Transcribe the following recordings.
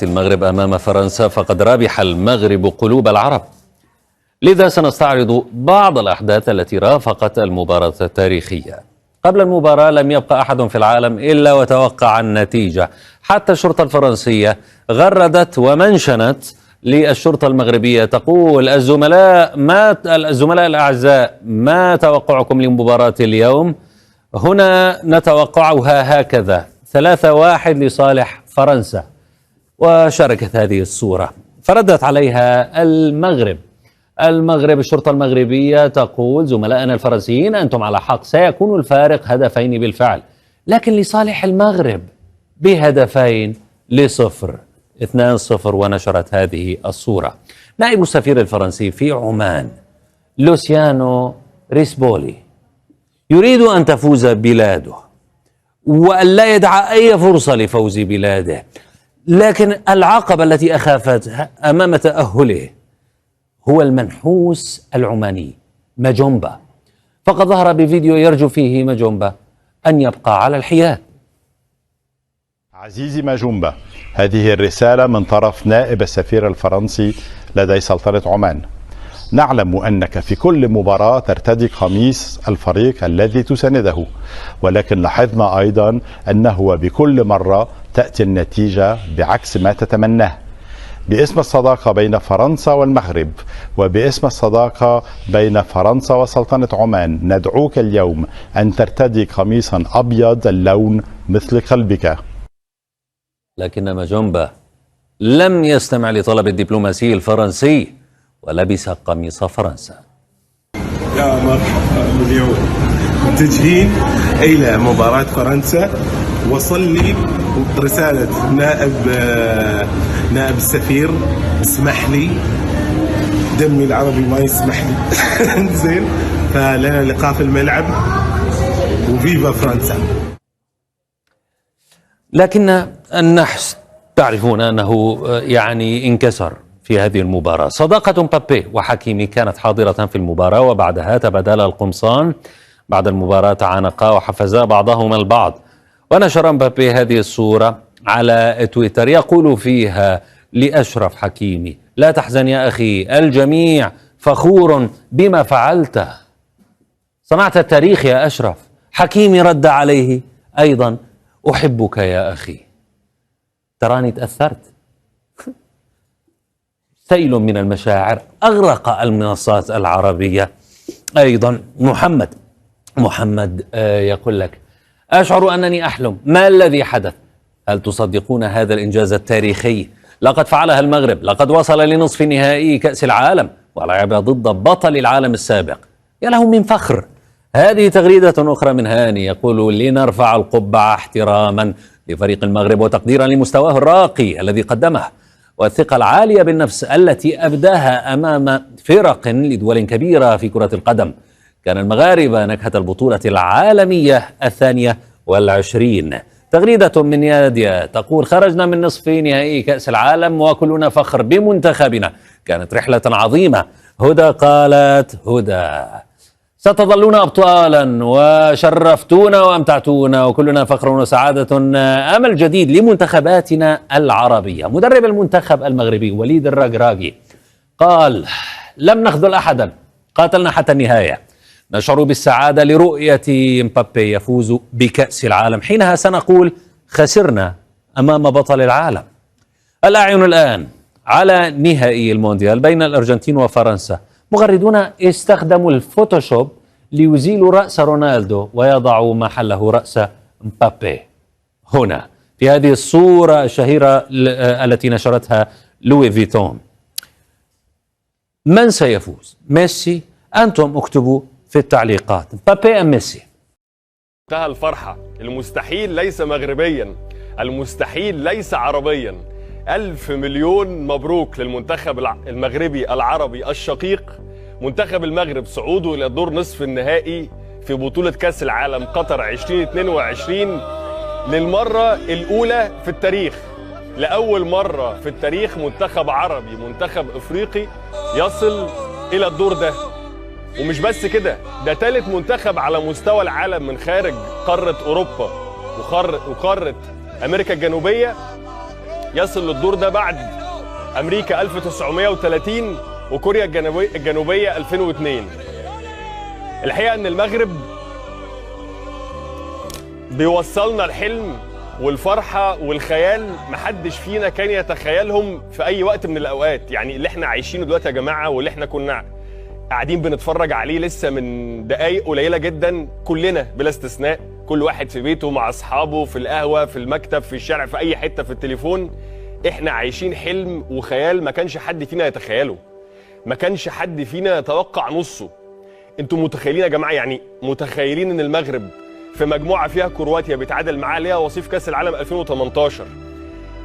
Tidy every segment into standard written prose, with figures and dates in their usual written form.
المغرب أمام فرنسا فقد ربح المغرب قلوب العرب. لذا سنستعرض بعض الأحداث التي رافقت المباراة التاريخية. قبل المباراة لم يبقى أحد في العالم إلا وتوقع النتيجة، حتى الشرطة الفرنسية غردت ومنشنت للشرطة المغربية تقول: الزملاء الأعزاء، ما توقعكم لمباراة اليوم؟ هنا نتوقعها هكذا 3-1 لصالح فرنسا. وشاركت هذه الصورة، فردت عليها المغرب الشرطة المغربية تقول: زملائنا الفرنسيين أنتم على حق، سيكون الفارق هدفين بالفعل، لكن لصالح المغرب بهدفين لصفر، 2-0. ونشرت هذه الصورة. نائب السفير الفرنسي في عمان لوسيانو ريسبولي يريد أن تفوز بلاده وأن لا يدع أي فرصة لفوز بلاده، لكن العقبة التي أخافتها أمام تأهله هو المنحوس العماني ماجومبا، فقد ظهر بفيديو يرجو فيه ماجومبا أن يبقى على الحياد. عزيزي ماجومبا، هذه الرسالة من طرف نائب السفير الفرنسي لدى سلطنة عمان. نعلم أنك في كل مباراة ترتدي قميص الفريق الذي تسانده، ولكن لاحظنا أيضا أنه بكل مرة تأتي النتيجة بعكس ما تتمناه. باسم الصداقة بين فرنسا والمغرب وباسم الصداقة بين فرنسا وسلطنة عمان ندعوك اليوم أن ترتدي قميصا أبيض اللون مثل قلبك. لكن ماجومبا لم يستمع لطلب الدبلوماسي الفرنسي ولبس قميص فرنسا. يا مرحبا، اليوم متجهين إلى مباراة فرنسا. وصل لي رسالة نائب السفير: اسمح لي، دمي العربي ما يسمح لي. زين، فلنا لقاء في الملعب، وفيفا فرنسا. لكن النحس تعرفون أنه انكسر في هذه المباراة. صداقة مبابي وحكيمي كانت حاضرة في المباراة، وبعدها تبادلا القمصان. بعد المباراة تعانقا وحفزا بعضهما البعض. ونشر مبابي هذه الصورة على تويتر يقول فيها لأشرف حكيمي: لا تحزن يا أخي، الجميع فخور بما فعلته، صنعت التاريخ يا أشرف. حكيمي رد عليه أيضا: أحبك يا أخي. تراني تأثرت. سيل من المشاعر أغرق المنصات العربية. أيضا محمد يقول لك: أشعر أنني أحلم، ما الذي حدث؟ هل تصدقون هذا الإنجاز التاريخي؟ لقد فعلها المغرب، لقد وصل لنصف نهائي كأس العالم ولعب ضد بطل العالم السابق. يا له من فخر. هذه تغريدة أخرى من هاني يقول: لنرفع القبعة احتراما لفريق المغرب وتقديرا لمستواه الراقي الذي قدمه والثقة العالية بالنفس التي أبداها أمام فرق لدول كبيرة في كرة القدم. كان المغاربة نكهة البطولة العالمية 22. تغريدة من ياديا تقول: خرجنا من نصف نهائي كأس العالم وكلنا فخر بمنتخبنا، كانت رحلة عظيمة. هدى قالت: هدى ستظلون أبطالا وشرفتونا وأمتعتونا وكلنا فخر وسعادة. أمل جديد لمنتخباتنا العربية. مدرب المنتخب المغربي وليد الركراكي قال: لم نخذل أحدا، قاتلنا حتى النهاية. نشعر بالسعادة لرؤية مبابي يفوز بكأس العالم، حينها سنقول خسرنا أمام بطل العالم. الأعين الآن على نهائي المونديال بين الأرجنتين وفرنسا. مغردون استخدموا الفوتوشوب ليزيلوا رأس رونالدو ويضعوا محله رأس مبابي. هنا في هذه الصورة الشهيرة التي نشرتها لوي فيتون. من سيفوز؟ ميسي؟ أنتم اكتبوا في التعليقات، مبابي أم ميسي؟ انتهى الفرحة. المستحيل ليس مغربيا، المستحيل ليس عربيا. 1000 مليون مبروك للمنتخب المغربي العربي الشقيق. منتخب المغرب صعوده إلى دور نصف النهائي في بطولة كأس العالم قطر 2022 للمرة الأولى في التاريخ. لأول مرة في التاريخ منتخب عربي، منتخب إفريقي يصل إلى الدور ده. ومش بس كده، ده ثالث منتخب على مستوى العالم من خارج قارة أوروبا وقارة أمريكا الجنوبية يصل للدور ده بعد امريكا 1930 وكوريا الجنوبيه 2002. الحقيقه ان المغرب بيوصلنا الحلم والفرحه والخيال محدش فينا كان يتخيلهم في اي وقت من الاوقات. يعني اللي احنا عايشينه دلوقتي يا جماعه واللي احنا كنا قاعدين بنتفرج عليه لسه من دقايق قليله جدا، كلنا بلا استثناء، كل واحد في بيته مع اصحابه، في القهوه، في المكتب، في الشارع، في اي حته، في التليفون، احنا عايشين حلم وخيال ما كانش حد فينا يتخيله، ما كانش حد فينا يتوقع نصه. انتوا متخيلين يا جماعه، يعني متخيلين ان المغرب في مجموعه فيها كرواتيا بيتعادل معاها ليها وصيف كاس العالم 2018،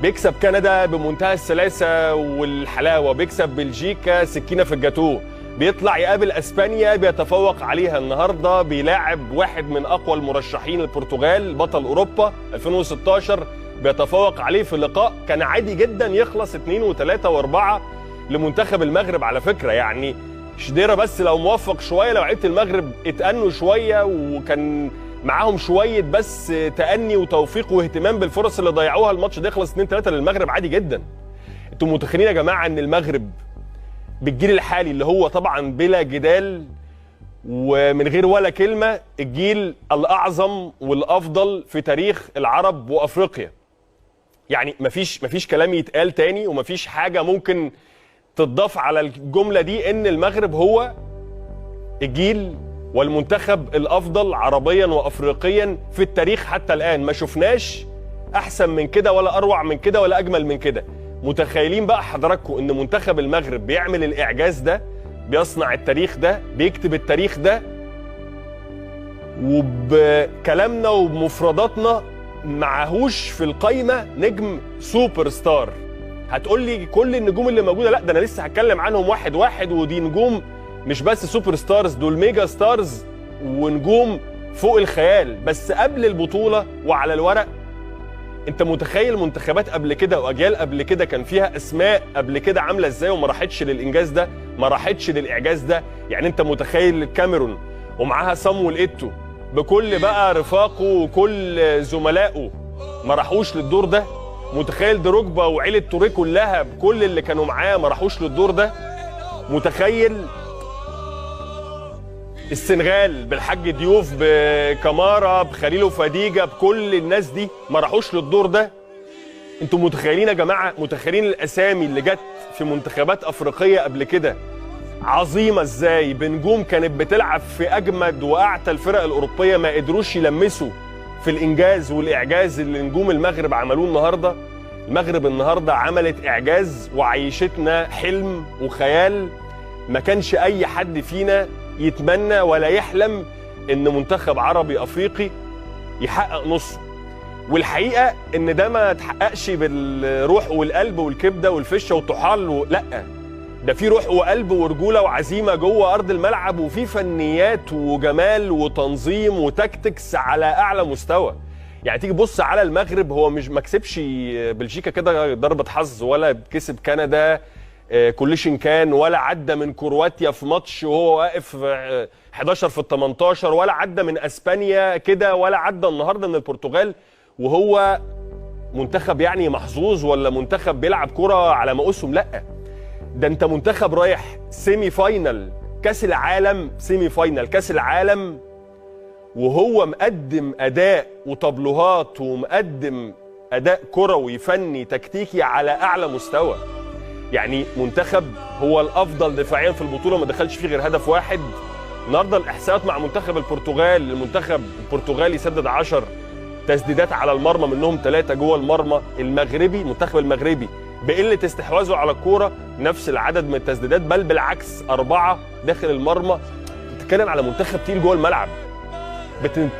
بيكسب كندا بمنتهى السلاسه والحلاوه، بيكسب بلجيكا سكينه في الجاتوه، بيطلع يقابل اسبانيا بيتفوق عليها النهارده، بيلاعب واحد من اقوى المرشحين البرتغال بطل اوروبا 2016 بيتفوق عليه في لقاء كان عادي جدا يخلص 2 و3 و4 لمنتخب المغرب. على فكره يعني شديرة بس لو موفق شويه، لو لعيبه المغرب اتأنوا شويه وكان معاهم شويه بس تأني وتوفيق واهتمام بالفرص اللي ضيعوها، الماتش ده يخلص 2-3 للمغرب عادي جدا. انتوا متخيلين يا جماعه ان المغرب بالجيل الحالي اللي هو طبعا بلا جدال ومن غير ولا كلمه الجيل الاعظم والافضل في تاريخ العرب وافريقيا، يعني مفيش كلام يتقال تاني ومفيش حاجه ممكن تضاف على الجمله دي، ان المغرب هو الجيل والمنتخب الافضل عربيا وافريقيا في التاريخ حتى الان. ما شفناش احسن من كده ولا اروع من كده ولا اجمل من كده. متخيلين بقى حضراتكم ان منتخب المغرب بيعمل الاعجاز ده، بيصنع التاريخ ده، بيكتب التاريخ ده، وبكلامنا وبمفرداتنا معهوش في القايمه نجم سوبر ستار. هتقول لي كل النجوم اللي موجوده، لا ده انا لسه هتكلم عنهم واحد واحد، ودي نجوم مش بس سوبر ستارز، دول ميجا ستارز ونجوم فوق الخيال. بس قبل البطوله وعلى الورق، انت متخيل منتخبات قبل كده واجيال قبل كده كان فيها اسماء قبل كده عامله ازاي وما راحتش للانجاز ده، ما راحتش للاعجاز ده؟ يعني انت متخيل الكاميرون ومعاها صامويل ايتو بكل بقى رفاقه وكل زملائه ما راحوش للدور ده؟ متخيل دروجبا وعيله توريه كلها بكل اللي كانوا معاه ما راحوش للدور ده؟ متخيل السنغال بالحاج ديوف بكمارا بخليل فديجة بكل الناس دي ما راحوش للدور ده؟ انتوا متخيلين يا جماعه، متخيلين الاسامي اللي جت في منتخبات افريقيه قبل كده عظيمه ازاي، بنجوم كانت بتلعب في اجمد واعتى الفرق الاوروبيه ما قدروش يلمسوا في الانجاز والاعجاز اللي نجوم المغرب عملوه النهارده. المغرب النهارده عملت اعجاز وعيشتنا حلم وخيال ما كانش اي حد فينا يتمنى ولا يحلم ان منتخب عربي افريقي يحقق نصه. والحقيقه ان ده ما تحققش بالروح والقلب والكبده والفشه والطحال لا، ده في روح وقلب ورجوله وعزيمه جوه ارض الملعب، وفي فنيات وجمال وتنظيم وتكتكس على اعلى مستوى. يعني تيجي بص على المغرب، هو مش ما كسبش بلجيكا كده ضربه حظ، ولا كسب كندا كوليشن كان، ولا عدى من كرواتيا في ماتش وهو واقف 11 في ال18، ولا عدى من اسبانيا كده، ولا عدى النهارده من البرتغال وهو منتخب يعني محظوظ ولا منتخب بيلعب كرة على مقاسهم. لا، ده انت منتخب رايح سيمي فاينل كاس العالم، سيمي فاينل كاس العالم، وهو مقدم اداء وطبلوهات ومقدم اداء كروي فني تكتيكي على اعلى مستوى. يعني منتخب هو الافضل دفاعيا في البطوله، ما دخلش فيه غير هدف واحد. النهارده الاحصاءات مع منتخب البرتغال، المنتخب البرتغالي سدد 10 تسديدات على المرمى، منهم 3 جوه المرمى. المنتخب المغربي بقله استحواذه على الكوره نفس العدد من التسديدات، بل بالعكس 4 داخل المرمى. بتتكلم على منتخب تقيل جوه الملعب،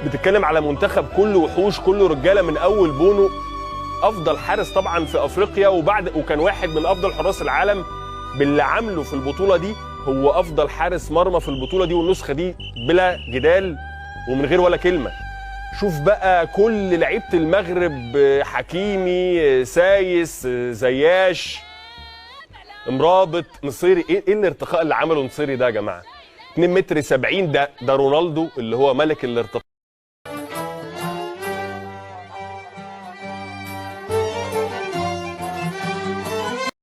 بتتكلم على منتخب كله وحوش، كله رجاله من اول بونو، افضل حارس طبعا في افريقيا، وكان واحد من افضل حراس العالم باللي عمله في البطوله دي، هو افضل حارس مرمى في البطوله دي والنسخه دي بلا جدال ومن غير ولا كلمه. شوف بقى كل لعيبه المغرب، حكيمي، سايس، زياش، مرابط، نصيري، ايه الارتقاء اللي عمله نصيري ده يا جماعه؟ 2 متر 70، ده رونالدو اللي هو ملك الارتقاء.